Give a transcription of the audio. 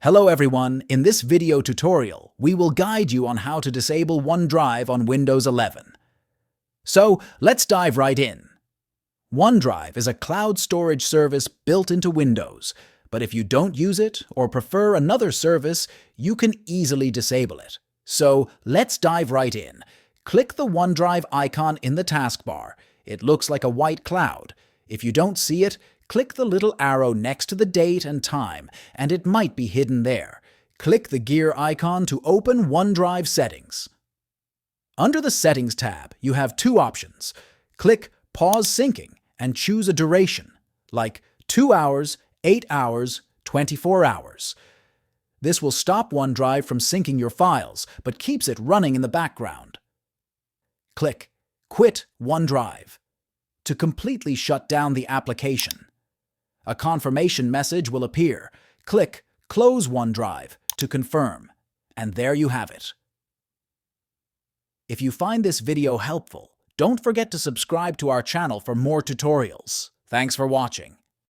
Hello everyone, in this video tutorial, we will guide you on how to disable OneDrive on Windows 11. So, let's dive right in. OneDrive is a cloud storage service built into Windows, but if you don't use it or prefer another service, you can easily disable it. So, let's dive right in. Click the OneDrive icon in the taskbar. It looks like a white cloud. If you don't see it, click the little arrow next to the date and time, and it might be hidden there. Click the gear icon to open OneDrive settings. Under the Settings tab, you have two options. Click Pause Syncing and choose a duration, like 2 hours, 8 hours, 24 hours. This will stop OneDrive from syncing your files, but keeps it running in the background. Click Quit OneDrive to completely shut down the application. A confirmation message will appear. Click Close OneDrive to confirm, and there you have it. If you find this video helpful, don't forget to subscribe to our channel for more tutorials. Thanks for watching.